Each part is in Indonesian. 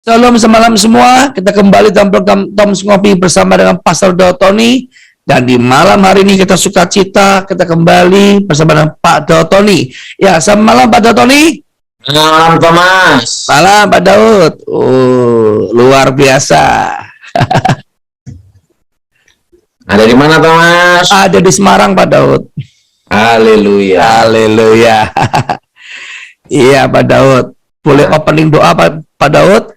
Shalom semalam semua, kita kembali dalam program Tom's Ngopi bersama dengan Pastor Daud Tony. Dan di malam hari ini kita sukacita, kita kembali bersama dengan Pak Daud Tony. Ya, selamat malam Pak Daud Tony. Malam Thomas. Malam Pak Daud. Luar biasa. Ada di mana Thomas? Ada di Semarang Pak Daud. Haleluya. Haleluya. Iya Pak Daud. Boleh opening doa Pak Daud?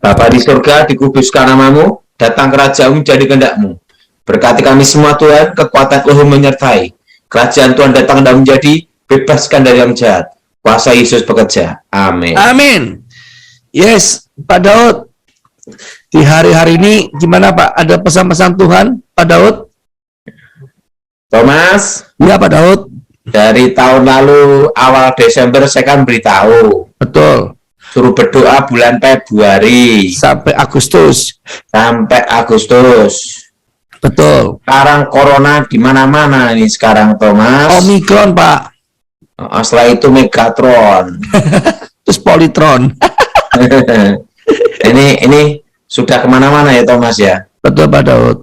Bapa di surga, dikuduskan namamu, datang kerajaanmu, jadi kehendakmu. Berkati kami semua Tuhan, kekuatan Tuhan menyertai. Kerajaan Tuhan datang dan menjadi, bebaskan dari yang jahat. Kuasa Yesus bekerja. Amin. Amin. Yes, Pak Daud. Di hari-hari ini gimana Pak? Ada pesan-pesan Tuhan, Pak Daud? Thomas, Ya Pak Daud. dari tahun lalu, awal Desember, saya kan beritahu. Betul. Suruh berdoa bulan Februari. Sampai Agustus. Sampai Agustus. Betul. Sekarang Corona di mana-mana ini sekarang, Thomas. Omikron Pak. Setelah itu Megatron. Terus Politron. ini sudah kemana-mana ya Thomas ya. Betul Pak Daud.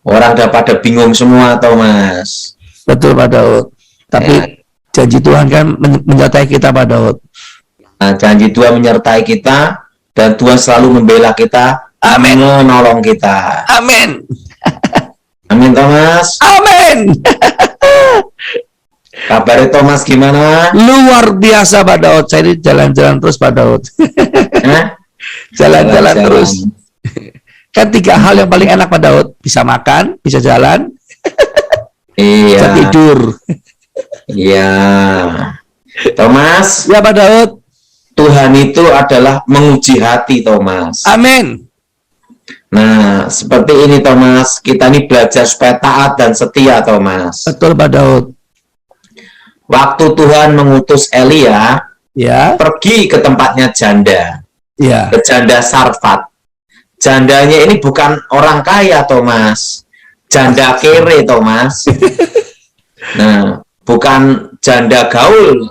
Orang udah pada bingung semua Thomas. Betul Pak Daud. Tapi Ya. janji Tuhan kan menyertai kita Pak Daud. Nah, janji Tuhan menyertai kita dan Tuhan selalu membela kita. Amin. Menolong kita. Amin. Amin Thomas. Amin. Kabarnya Thomas gimana? Luar biasa Pak Daud. Saya ini jalan-jalan terus Pak Daud. Hah? Jalan-jalan Jalan-jalan. terus. Kan 3 hal yang paling enak Pak Daud. Bisa makan, bisa jalan, bisa Iya. tidur. Iya. Thomas, Ya Pak Daud. Tuhan itu adalah menguji hati Thomas. Amin. Nah, seperti ini Thomas, kita ini belajar supaya taat dan setia Thomas. Betul Pak Daud. Waktu Tuhan mengutus Elia Ya. pergi ke tempatnya janda, Ya. ke janda Sarfat. Jandanya ini bukan orang kaya Thomas, janda kere Thomas. Nah, bukan janda gaul,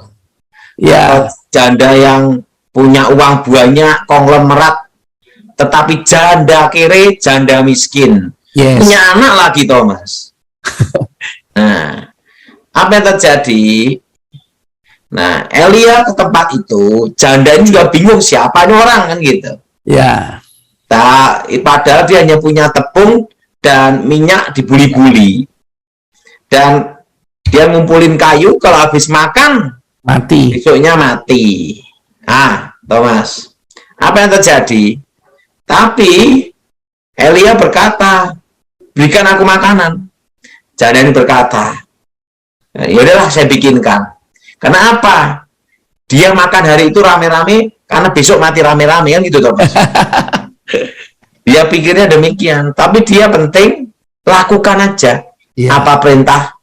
Ya. janda yang punya uang banyak, konglomerat, tetapi janda kere, janda miskin. Yes. Punya anak lagi Thomas. Nah, apa yang terjadi? Nah, Elia ke tempat itu, janda ini juga bingung siapa ini orang kan gitu. Ya. Nah, padahal dia hanya punya tepung dan minyak dibuli-buli. Dan dia ngumpulin kayu, kalau habis makan, Mati. besoknya mati. Ah, Thomas, apa yang terjadi? Tapi Elia berkata, berikan aku makanan. Janda ini berkata, ya udahlah saya bikinkan. Karena apa? Dia makan hari itu rame-rame, karena besok mati rame-rame kan gitu Thomas. Dia pikirnya demikian, tapi dia penting lakukan aja Ya. apa perintah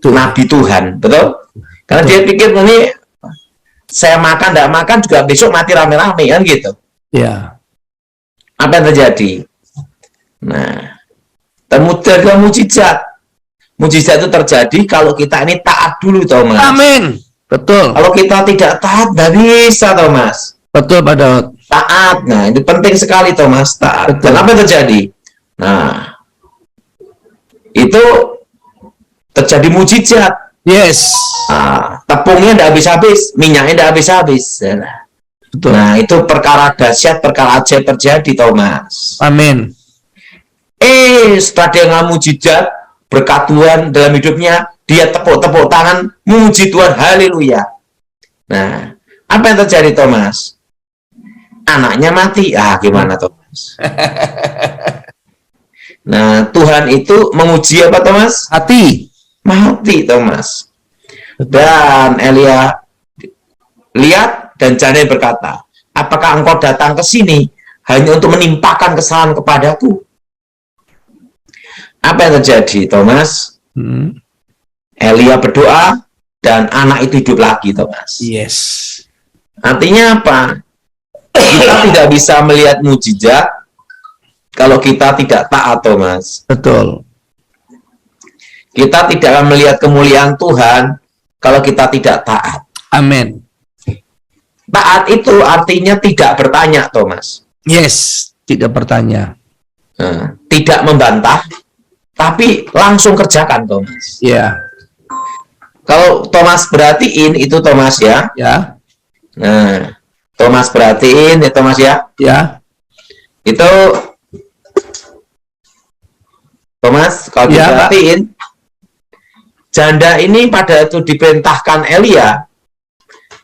Nabi Tuhan, betul? Karena dia pikir ini saya makan, tidak makan juga besok mati rame-rame kan gitu. Ya. Apa yang terjadi? Nah, terjadi mujizat. Mujizat itu terjadi kalau kita ini taat dulu, Thomas. Amin. Betul. Kalau kita tidak taat, tidak bisa, Thomas. Betul Pak Daud. Taat, nah itu penting sekali, Thomas. Taat. Betul. Dan apa yang terjadi? Nah, itu terjadi mujizat. Yes. Nah, tepungnya tidak habis-habis, minyaknya tidak habis-habis. Betul. Nah, itu perkara dahsyat, perkara ajaib terjadi, Thomas. Amin. Setelah dia nggak mujizat, berkat Tuhan dalam hidupnya, dia tepuk-tepuk tangan, muji Tuhan, haleluya. Nah, apa yang terjadi, Thomas? Anaknya mati. Ah, gimana, Thomas? Nah, Tuhan itu menguji apa, Thomas? Hati. Mati, Thomas. Dan Elia lihat dan janda berkata, apakah engkau datang ke sini hanya untuk menimpakan kesalahan kepadaku? Apa yang terjadi, Thomas? Elia berdoa dan anak itu hidup lagi, Thomas. Yes. Artinya apa? Kita tidak bisa melihat mujizat kalau kita tidak taat, Thomas. Betul. Kita tidak akan melihat kemuliaan Tuhan kalau kita tidak taat. Amin. taat itu artinya tidak bertanya, Thomas. Yes, tidak bertanya. Tidak membantah, tapi langsung kerjakan, Thomas. Ya. Kalau Thomas perhatiin itu, Thomas ya. Ya. Nah, Thomas perhatiin ya, Thomas ya. Ya. Itu Thomas, kalau Ya, diperhatiin, janda ini pada itu diperintahkan Elia,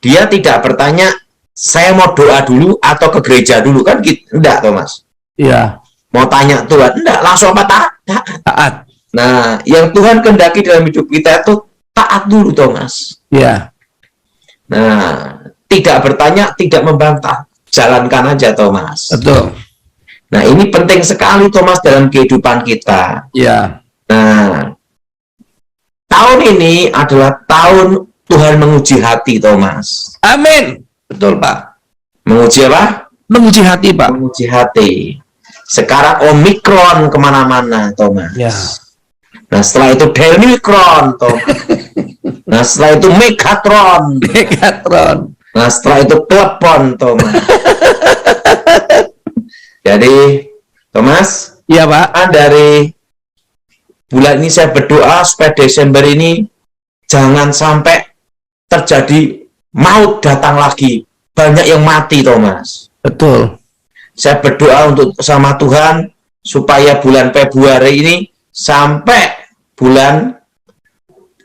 dia tidak bertanya, saya mau doa dulu atau ke gereja dulu, kan gitu. Enggak, Thomas. Ya. Mau tanya Tuhan, enggak, langsung apa taat? Taat. Nah, yang Tuhan kehendaki dalam hidup kita itu taat dulu, Thomas. Ya. Nah, tidak bertanya, tidak membantah, jalankan aja, Thomas. Betul. Nah, ini penting sekali, Thomas, dalam kehidupan kita. Ya. Nah, tahun ini adalah tahun Tuhan menguji hati, Thomas. Amin. Betul, Pak. Menguji apa? Menguji hati, Pak. Menguji hati. Sekarang Omikron kemana-mana, Thomas. Ya. Nah, setelah itu Delmikron, Thomas. Nah, setelah itu Megatron. Megatron. Nah, setelah itu Telepon, Thomas. Jadi, Thomas, Iya, Pak. dari bulan ini saya berdoa supaya Desember ini jangan sampai terjadi maut datang lagi. Banyak yang mati, Thomas. Betul. Saya berdoa untuk sama Tuhan supaya bulan Februari ini sampai bulan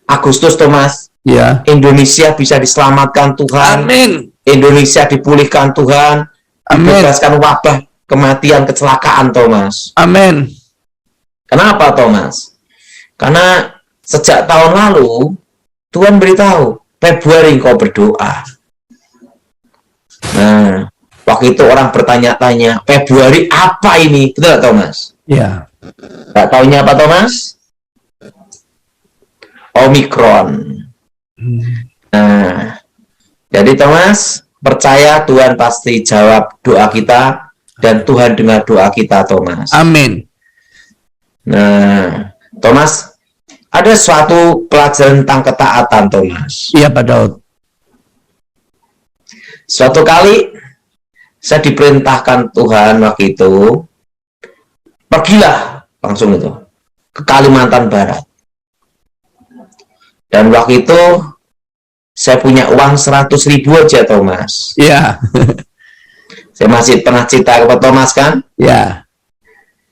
Agustus, Thomas, Ya. Indonesia bisa diselamatkan Tuhan. Amin. Indonesia dipulihkan Tuhan. Amin. Dibebaskan wabah kematian, kecelakaan, Thomas. Amin. Kenapa, Thomas? Karena sejak tahun lalu Tuhan beritahu, Februari kau berdoa. Nah, waktu itu orang bertanya-tanya, Februari apa ini? Betul, Thomas? Ya. Gak taunya apa, Thomas? Omikron. Nah, jadi Thomas, percaya Tuhan pasti jawab doa kita dan Tuhan dengar doa kita, Thomas. Amin. Nah, Thomas, ada suatu pelajaran tentang ketaatan, Thomas. Iya, Pak Daud. Suatu kali saya diperintahkan Tuhan waktu itu, pergilah langsung itu ke Kalimantan Barat. Dan waktu itu saya punya uang 100.000 aja, Thomas. Iya. Saya masih pernah cerita kepada Thomas, kan? Ya.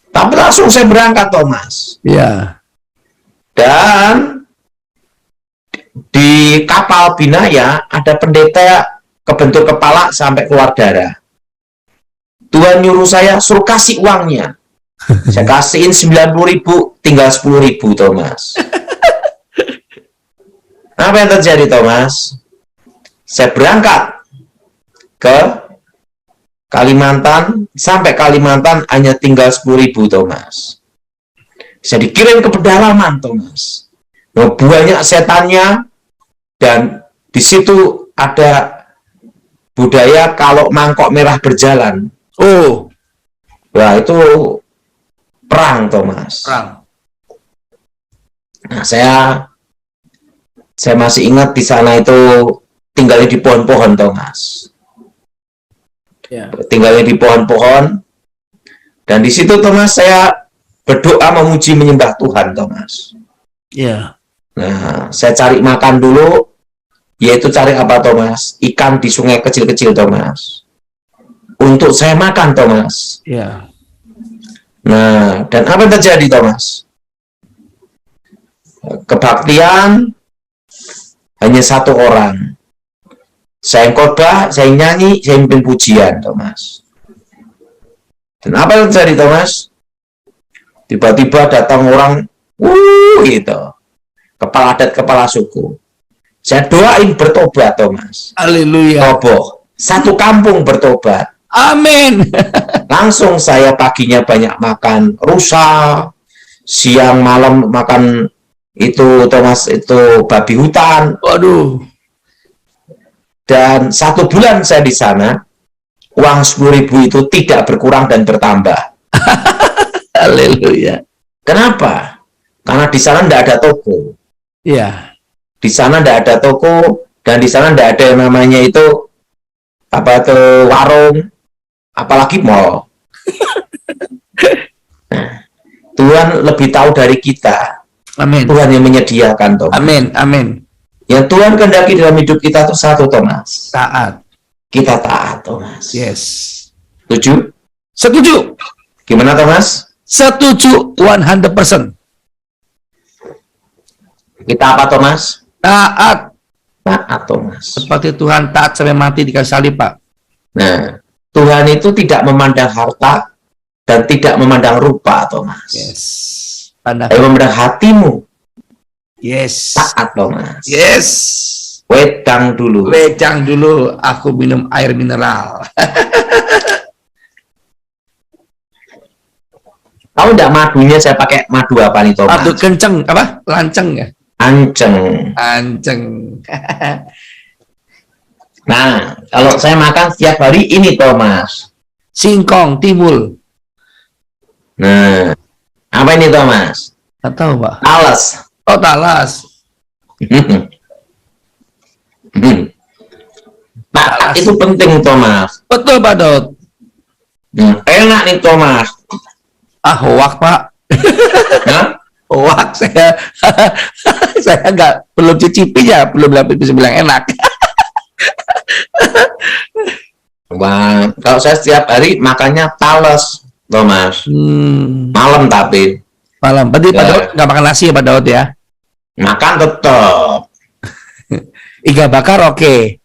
Tapi langsung saya berangkat, Thomas. Ya. Dan di kapal Binaya ada pendeta kebentur kepala sampai keluar darah. Tuhan nyuruh saya suruh kasih uangnya. Saya kasihin 90.000, tinggal 10.000, Thomas. Apa yang terjadi, Thomas? Saya berangkat ke Kalimantan, sampai Kalimantan hanya tinggal 10.000, Thomas. Saya dikirim ke pedalaman, Thomas. Banyak setannya, dan di situ ada budaya kalau mangkok merah berjalan. Oh. Wah, itu perang, Thomas. Perang. Nah, saya masih ingat di sana itu tinggalnya di pohon-pohon, Thomas. Ya. Tinggalnya di pohon-pohon. Dan di situ, Thomas, saya berdoa memuji menyembah Tuhan, Thomas. Ya. Nah, saya cari makan dulu, yaitu cari apa, Thomas? Ikan di sungai kecil-kecil, Thomas. Untuk saya makan, Thomas. Ya. Nah, dan apa yang terjadi, Thomas? Kebaktian hanya satu orang. Saya khotbah, saya nyanyi, saya mimpin pujian, Thomas. Dan apa yang terjadi, Thomas? Tiba-tiba datang orang, gitu. Kepala adat, kepala suku. Saya doain bertobat, Thomas. Haleluya. Roboh. Satu kampung bertobat. Amin. Langsung saya paginya banyak makan rusa, siang malam makan itu, Thomas, itu babi hutan. Waduh. Dan 1 bulan saya di sana, uang 10.000 itu tidak berkurang dan bertambah. Haleluya. Kenapa? Karena di sana tidak ada toko. Ya. Di sana tidak ada toko, dan di sana tidak ada yang namanya itu apa ke warung, apalagi mall. Nah, Tuhan lebih tahu dari kita. Amin. Tuhan yang menyediakan, Thomas. Amin. Amin. Yang Tuhan kehendaki dalam hidup kita itu satu, Thomas. Taat. Kita taat, Thomas. Yes. Setuju? Setuju. Gimana, Thomas? Setuju 100%. Kita apa, Thomas? Taat. Taat, Thomas. Seperti Tuhan taat sampai mati di kayu salib, Pak. Nah, Tuhan itu tidak memandang harta dan tidak memandang rupa, Thomas. Yes. Pandang. Tapi memandang hatimu. Yes. Taat, Thomas. Yes. Wedang dulu. Wedang dulu, aku minum air mineral. Tahu enggak madunya saya pakai madu apa nih, Thomas? Madu kenceng, apa? Lanceng ya? Anceng. Anceng. Nah, kalau saya makan setiap hari ini, Thomas. Singkong, timbul. Nah, apa ini, Thomas? Nggak tahu, Pak. Talas. Oh, talas. Taat itu penting, Thomas. Betul, Pak Daud. Enak nih, Thomas. Ah, hoak, Pak. Hah? Hoak, saya saya nggak, belum cicipinya, belum bisa bilang enak. Wah, kalau saya setiap hari makannya talas, Thomas. Malam tapi. Malam. Berarti Pak Daud nggak makan nasi ya, Pak Daud ya? Makan tetap. Iga bakar oke.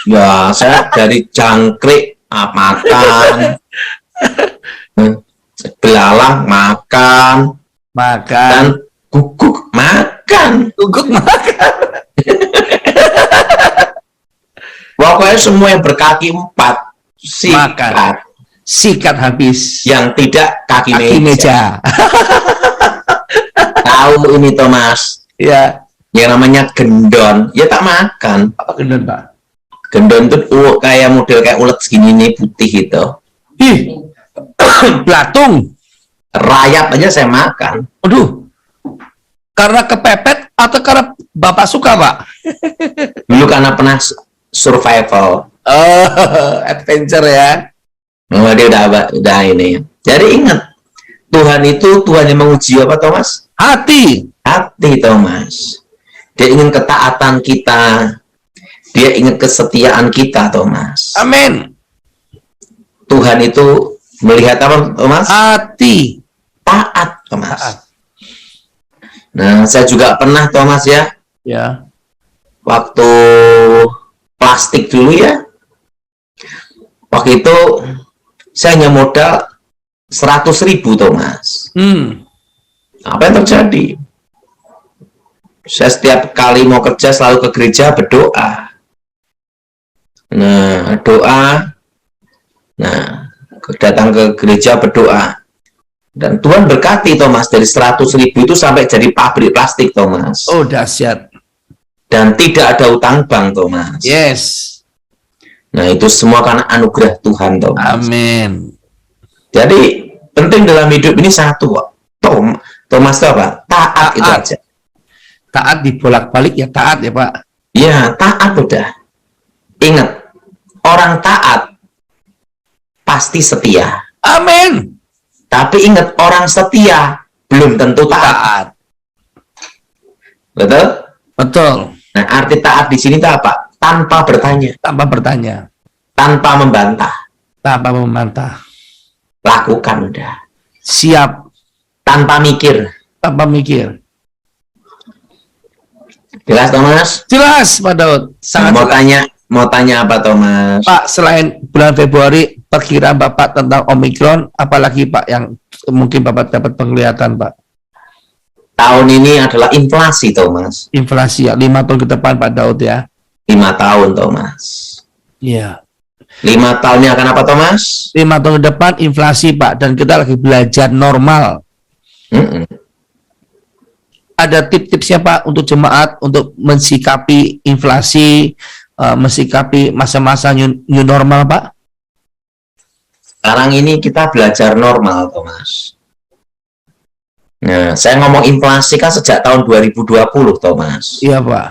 Ya, saya dari jangkrik makan. Belalang makan. Makan. Dan guguk makan. Guguk makan. Pokoknya semua yang berkaki 4 sikat. Makan. Sikat habis. Yang tidak kaki meja. Tahu ini, Thomas? Ya. Yang namanya gendon, ya tak makan. Apa gendon, Pak? Gendon itu kayak model kayak ulet segini nih, putih itu. Ih, belatung. Rayap aja saya makan. Aduh, karena kepepet atau karena Bapak suka, Pak? Dulu karena pernah survival. Oh, adventure ya. Oh, dia udah ini. Jadi ingat, Tuhan itu Tuhan yang menguji apa, Thomas? Hati. Hati, Thomas. Dia ingin ketaatan kita. Dia ingin kesetiaan kita, Thomas. Amin. Tuhan itu melihat apa, Thomas? Hati. Taat, Thomas. Taat. Nah, saya juga pernah, Thomas ya. Ya. Waktu plastik dulu ya. Waktu itu saya hanya modal 100.000, Thomas. Apa yang terjadi? Saya setiap kali mau kerja selalu ke gereja berdoa. Nah, doa. Nah, datang ke gereja berdoa. Dan Tuhan berkati, Thomas, dari 100.000 itu sampai jadi pabrik plastik, Thomas. Oh, dahsyat. Dan tidak ada utang bank, Thomas. Yes. Nah, itu semua karena anugerah Tuhan, Thomas. Amin. Jadi, penting dalam hidup ini satu, Thomas itu apa? Taat itu aja. Taat dibolak-balik ya taat ya, Pak. Ya, taat udah. Ingat, orang taat pasti setia. Amin. Tapi ingat, orang setia belum tentu taat. Betul? Betul. Nah, arti taat di sini itu apa? Tanpa bertanya. Tanpa bertanya. Tanpa membantah. Tanpa membantah. Lakukan udah. Siap. Tanpa mikir. Tanpa mikir. Jelas, Thomas? Jelas, Pak Daud. Sangat Nah, mau tanya apa, Thomas? Pak, selain bulan Februari, perkiraan Bapak tentang Omikron, apalagi Pak yang mungkin Bapak dapat penglihatan, Pak? Tahun ini adalah inflasi, Thomas. Inflasi ya, 5 tahun ke depan, Pak Daud ya. 5 tahun, Thomas. Iya. 5 tahunnya akan apa, Thomas? 5 tahun ke depan inflasi, Pak, dan kita lagi belajar normal. Ada tips-tipsnya, Pak, untuk jemaat untuk mensikapi inflasi, mensikapi masa-masa new normal, Pak? Sekarang ini kita belajar normal, Thomas. Nah, saya ngomong inflasi kan sejak tahun 2020, Thomas. Iya, Pak.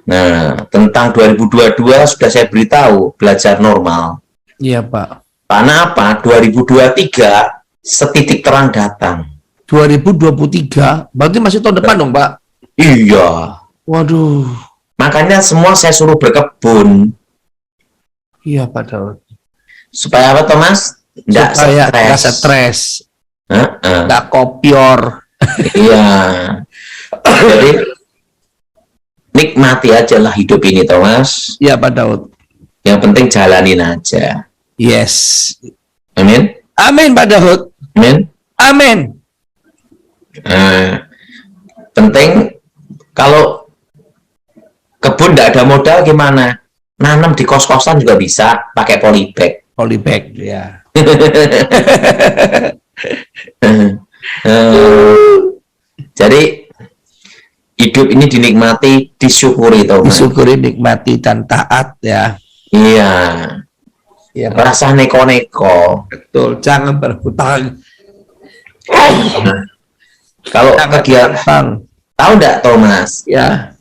Nah, tentang 2022 sudah saya beritahu, belajar normal. Iya, Pak. Karena apa? 2023 setitik terang datang. 2023, berarti masih tahun depan dong, Pak? Iya. Waduh. Makanya semua saya suruh berkebun. Iya, Pak Daud. Supaya apa, Thomas? Nggak Supaya nggak stres. stres, Heeh. nggak kopior. Iya. Jadi nikmati aja lah hidup ini, Thomas. Iya, Pak Daud. Yang penting jalanin aja. Yes. Amin. Amin, Pak Daud. Amin. Amin. Nah, penting kalau kebun tidak ada modal gimana? Nanam di kos-kosan juga bisa pakai polybag. Polybag, ya. Jadi hidup ini dinikmati, disyukuri, Thomas. Disyukuri, nikmati, dan taat, ya. Iya. Iya, Pak. Rasa neko-neko. Betul. Jangan berhutang. Kalau Jangan kegiatan, berhutang. tahu nggak, Thomas? Ya.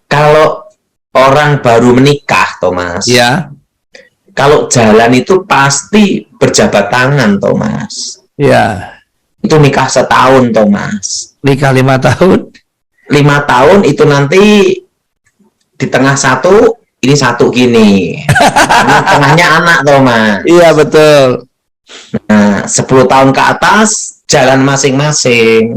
Kalau orang baru menikah, Thomas. Ya. Kalau jalan itu pasti berjabat tangan, Thomas. Ya. Itu nikah setahun, Thomas. Nikah 5 tahun. 5 tahun itu nanti di tengah satu, ini satu gini. Tengahnya anak, Thomas. Iya, betul. Nah, 10 tahun ke atas, jalan masing-masing.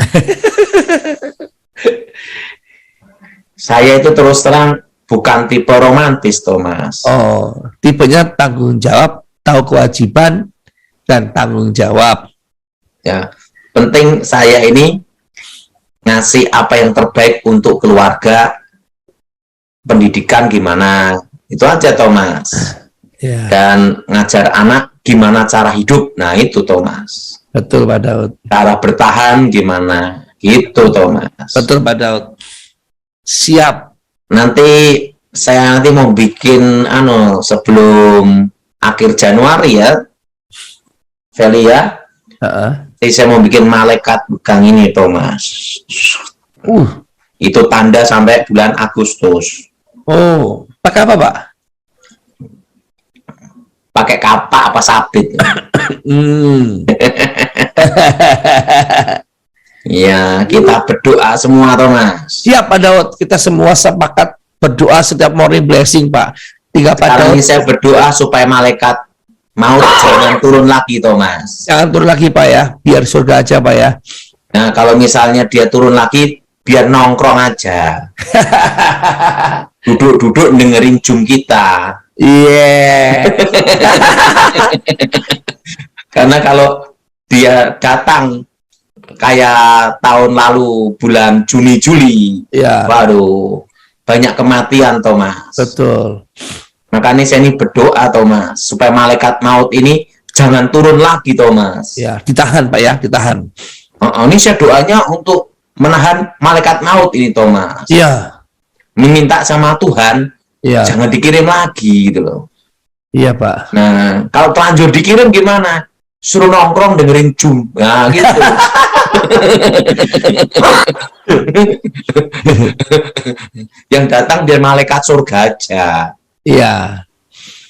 Saya itu terus terang bukan tipe romantis, Thomas. Oh, tipenya tanggung jawab, tahu kewajiban, dan tanggung jawab. Ya, penting saya ini ngasih apa yang terbaik untuk keluarga, pendidikan gimana, itu aja, Thomas. Ya, Dan ngajar anak gimana cara hidup, nah itu, Thomas. betul, Pak Daud. Cara bertahan gimana, gitu, Thomas. Betul, Pak Daud. Siap. Nanti saya mau bikin sebelum akhir Januari ya, Feli ya. Heeh. Jadi saya mau bikin malaikat pegang ini, Thomas. Itu tanda sampai bulan Agustus. Oh, pakai apa, Pak? Pakai kapak apa sabit? Ya, kita berdoa semua, Thomas. Siap, Pak Daud. Kita semua sepakat berdoa setiap morning blessing, Pak. Tiga Pak Sekarang Daud. ini saya berdoa supaya malaikat maut jangan turun lagi, Thomas. Jangan turun lagi, Pak, ya. Biar surga aja, Pak, ya. Nah, kalau misalnya dia turun lagi, biar nongkrong aja. Duduk-duduk dengerin Zoom kita. Iya. Karena kalau dia datang kayak tahun lalu bulan Juni-Juli, Ya, waduh, banyak kematian, Thomas. betul. Makanya saya ini berdoa, Thomas, supaya malaikat maut ini jangan turun lagi, Thomas. Ya, ditahan, Pak, ya. Ditahan. Ini saya doanya untuk menahan malaikat maut ini, Thomas. Iya. Meminta sama Tuhan, Iya. jangan dikirim lagi, gitu loh. Iya, Pak. Nah, kalau terlanjur dikirim gimana? Suruh nongkrong dengerin Zoom. Nah, gitu. Yang datang biar malaikat surga aja. Iya.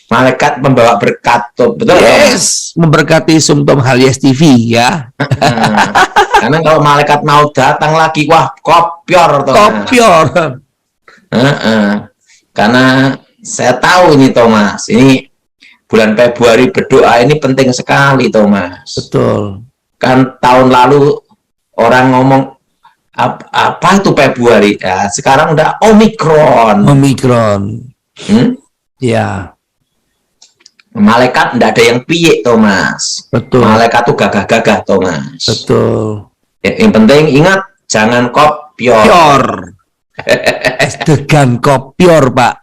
Malaikat membawa berkat, betul? Yes, memberkati Sumtom Halyas TV, ya. Karena kalau malaikat maut datang lagi, wah, kopior, Thomas. Kopior. Karena saya tahu ini, Thomas, ini bulan Februari berdoa ini penting sekali, Thomas. Betul. Kan tahun lalu orang ngomong apa itu Februari, ya, sekarang udah Omikron. Omikron. Ya, Malaikat ndak ada yang piye, Thomas. betul. Malaikat tuh gagah-gagah, Thomas. Betul. Yang penting ingat, jangan kopior. Pior. Degan kopior, Pak.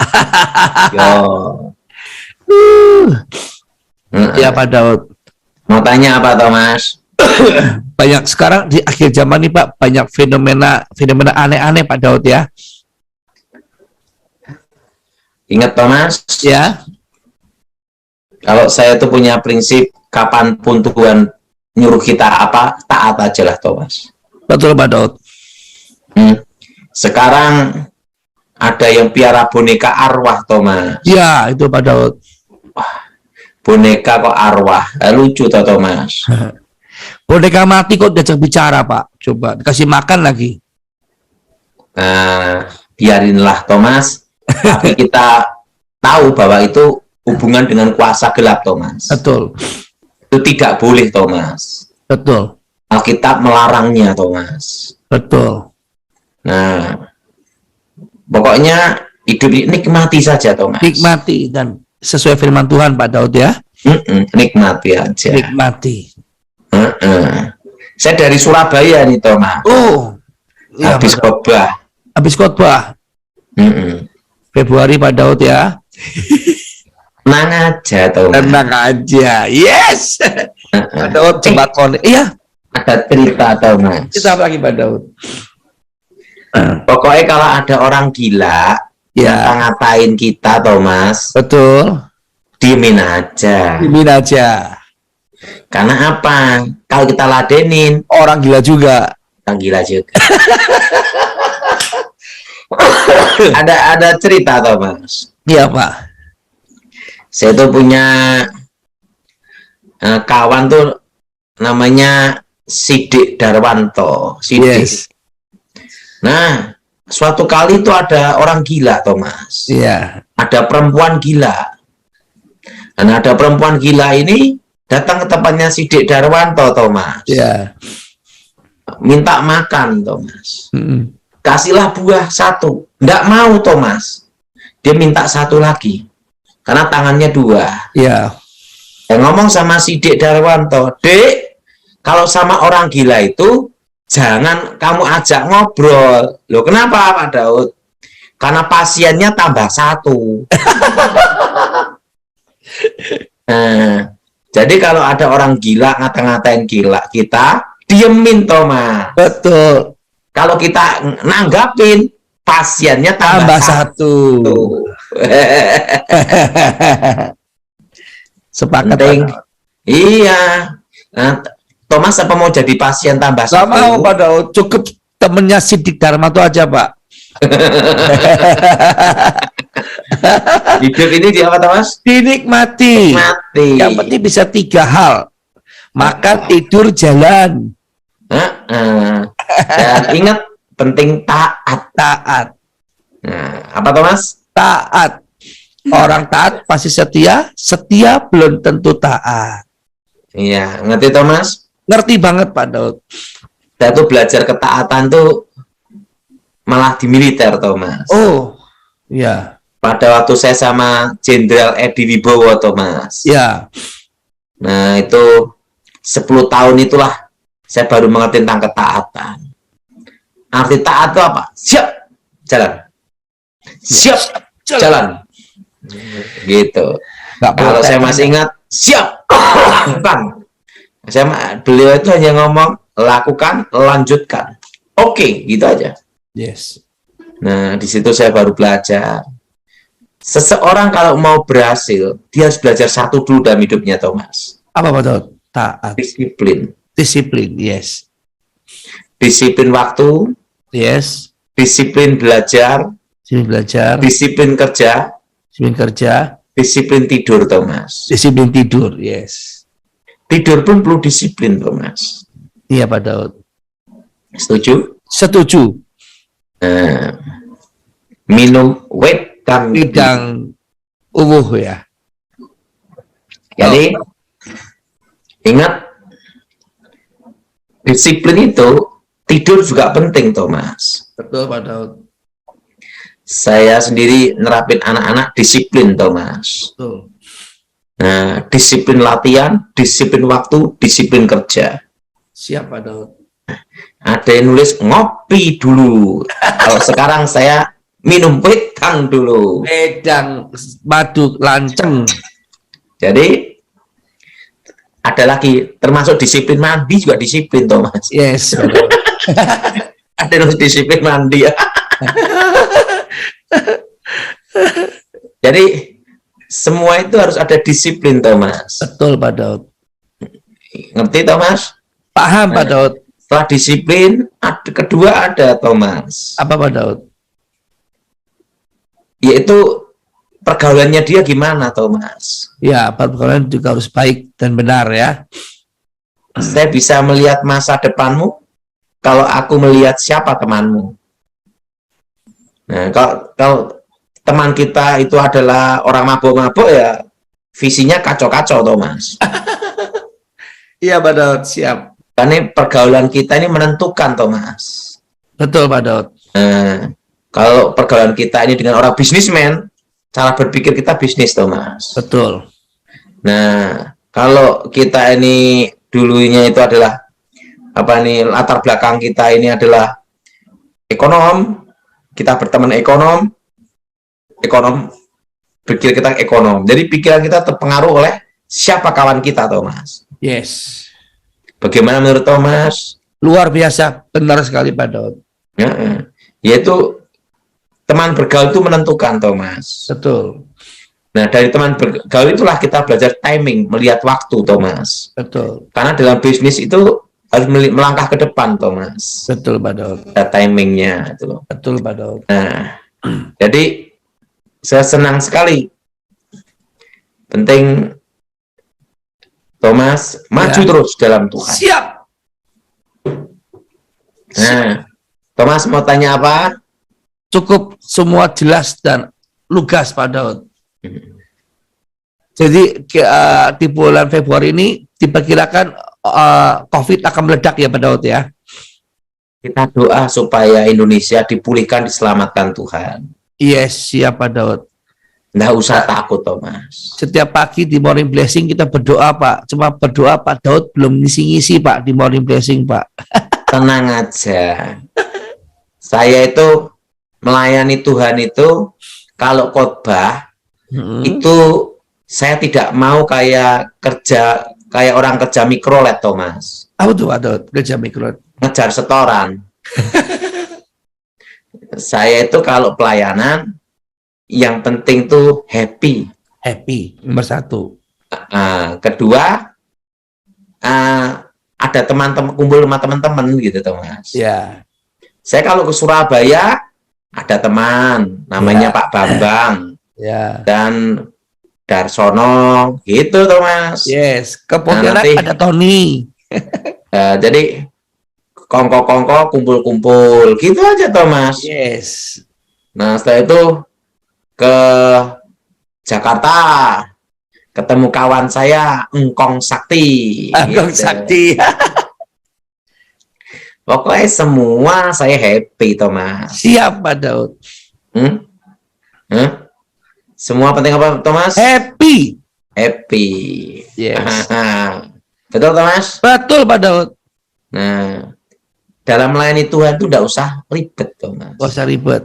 Yo. Ya, Pak Daud. Mau tanya apa, Thomas? Banyak sekarang di akhir zaman nih, Pak, banyak fenomena aneh-aneh, Pak Daud, ya. Ingat, Thomas, Ya. kalau saya tuh punya prinsip, kapanpun Tuhan nyuruh kita apa, taat aja lah, Thomas. Betul, Pak Daud. Sekarang ada yang piara boneka arwah, Thomas. Ya, itu Pak Daud. Boneka kok arwah, lucu toh, Thomas. Boneka mati kok diajak bicara, Pak. Coba dikasih makan lagi. Nah, biarinlah, Thomas. Tapi kita tahu bahwa itu hubungan dengan kuasa gelap, Thomas. Betul. Itu tidak boleh, Thomas. Betul. Alkitab melarangnya, Thomas. Betul. Nah, pokoknya hidup ini nikmati saja, Thomas. Nikmati dan sesuai firman Tuhan, Pak Daud ya. Nikmati aja. Nikmati. Saya dari Surabaya nih, Thomas. Oh, ya, Habis khotbah. habis khotbah. Februari Pak Daud ya. Tenang aja, Thomas. Tenang aja. Yes. Pak Daud cepat konek. Iya. Ada cerita, Thomas. Kita apa lagi Pak Daud? Pokoknya kalau ada orang gila Ya. ngatain kita, Thomas, Betul. diemin aja. Diemin aja. Karena apa? Kalau kita ladenin, Orang gila juga. orang gila juga. ada cerita, Thomas. Iya Pak. Saya tuh punya kawan tuh namanya Sidik Darwanto. Sidik. Yes. Nah, suatu kali itu ada orang gila, Thomas. Iya. Ada perempuan gila. Dan ada perempuan gila ini datang ke tempatnya Sidik Darwanto, Thomas. Iya. Minta makan, Thomas. Mm-mm. Kasihlah buah satu. Nggak mau, Thomas. Dia minta satu lagi. Karena tangannya dua. Iya. Saya ngomong sama Sidik Darwanto, Dek, kalau sama orang gila itu, jangan kamu ajak ngobrol. Loh, kenapa, Pak Daud? Karena pasiennya tambah satu. Nah, jadi kalau ada orang gila ngata-ngatain gila kita, diemin, Thomas. Betul. Kalau kita nanggapin, pasiennya tambah satu. Sepakat. Penting. Pak Daud. Iya. Nah, Thomas apa mau jadi pasien tambah Gak satu? mau Pak Daud. Cukup temennya Sidik Darmanto aja Pak. Hidup ini di apa, Thomas? Dinikmati. Mati. Yang penting bisa 3 hal. Makan, tidur, jalan. Dan ingat, penting taat. Taat. Nah, apa, Thomas? Taat. Orang taat pasti setia. Setia belum tentu taat. Iya, ngerti, Thomas? Ngerti banget Pak Daud. Saya tuh belajar ketaatan tuh malah di militer, Thomas. Oh, ya. Pada waktu saya sama Jenderal Edi Wibowo, Thomas. Ya. Nah, itu 10 tahun itulah saya baru mengerti tentang ketaatan. Arti taat itu apa? Siap, jalan. Siap, jalan. Gitu. Kalau saya masih ingat, siap, lakukan. Beliau itu hanya ngomong, lakukan, lanjutkan. Oke, gitu aja. Yes. Nah, di situ saya baru belajar. Seseorang kalau mau berhasil, dia harus belajar satu dulu dalam hidupnya, Thomas. Apa Pak Daud? Taat. Disiplin. Disiplin. Yes. Disiplin waktu, Yes. disiplin belajar, Disiplin belajar. disiplin kerja, Disiplin kerja. disiplin tidur, Thomas. Disiplin tidur. Yes. Tidur pun perlu disiplin, Thomas. Iya Pak Daud. Setuju? Setuju. Minum wedang. Bidang ya. Jadi, ingat, disiplin itu, tidur juga penting, Thomas. Betul Pak Daud. Saya sendiri nerapin anak-anak disiplin, Thomas. Betul. Nah, disiplin latihan, disiplin waktu, disiplin kerja. Siap Pak Daud. Ada yang nulis ngopi dulu. Kalau sekarang saya minum wedang dulu. Wedang, madu, lanceng. Jadi ada lagi termasuk disiplin mandi juga disiplin, Thomas. Yes. Pak Daud. Ada yang nulis disiplin mandi ya. Jadi semua itu harus ada disiplin, Thomas. Betul Pak Daud. Ngerti, Thomas? Paham Pak Daud. Setelah disiplin, kedua ada, Thomas. Apa Pak Daud? yaitu pergaulannya dia gimana, Thomas? Ya, pergaulan juga harus baik dan benar ya. Saya bisa melihat masa depanmu kalau aku melihat siapa temanmu. Nah, kalau teman kita itu adalah orang mabuk-mabuk, ya visinya kacau-kacau, Thomas. Iya, Pak Daud, siap. Karena pergaulan kita ini menentukan, Thomas. Betul, Pak Daud. Nah, kalau pergaulan kita ini dengan orang bisnismen, cara berpikir kita bisnis, Thomas. Betul. Nah, kalau kita ini dulunya itu adalah apa nih, latar belakang kita ini adalah ekonom, kita berteman ekonom pikir kita ekonom. Jadi pikiran kita terpengaruh oleh siapa kawan kita, Thomas. Yes. Bagaimana menurut Thomas? Luar biasa, benar sekali Pak Daud. Ya, yaitu teman bergaul itu menentukan, Thomas. Betul. Nah, dari teman bergaul itulah kita belajar timing, melihat waktu, Thomas. Betul. Karena dalam bisnis itu harus melangkah ke depan, Thomas. Betul, Pak Daud. Ada timingnya itu. Betul, Pak Daud. Nah, jadi saya senang sekali. Penting Thomas maju terus dalam Tuhan. Siap. Nah, Thomas mau tanya apa? Cukup semua jelas dan lugas, Pak Daud. Jadi di bulan Februari ini diperkirakan COVID akan meledak ya, Pak Daud ya. Kita doa supaya Indonesia dipulihkan, diselamatkan Tuhan. Yes, siap Pak Daud. Nggak usah takut, Thomas. Setiap pagi di Morning Blessing kita berdoa, Pak. Cuma berdoa, Pak Daud belum ngisi-ngisi, Pak, di Morning Blessing, Pak. Tenang aja. Saya itu melayani Tuhan itu, kalau khotbah itu saya tidak mau kayak orang kerja mikrolet, Thomas. Apa tuh, Pak Daud? Kerja mikro. Ngejar setoran. Saya itu kalau pelayanan, yang penting tuh happy. Happy, nomor satu. Kedua, ada teman-teman, kumpul sama teman-teman gitu, Thomas. Ya. Saya kalau ke Surabaya, ada teman, namanya Pak Bambang. Ya. Dan Darsono, gitu, Thomas. Yes, ke Pontianak ada Tony. Jadi kongko-kongko, kumpul-kumpul, gitu aja, Thomas. Yes. Nah, setelah itu ke Jakarta, ketemu kawan saya, Engkong Sakti. Engkong gitu. Sakti. Pokoknya semua saya happy, Thomas. Siap, Pak Daud. Semua penting apa, Thomas? Happy. Happy. Yes. Betul, Thomas? Betul, Pak Daud. Nah, dalam melayani Tuhan itu tidak usah ribet, Thomas. Gak usah ribet.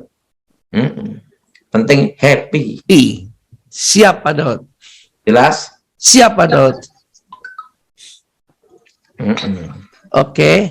Penting happy. Siap, Pak Daud. Jelas? Siap, Pak Daud. Oke.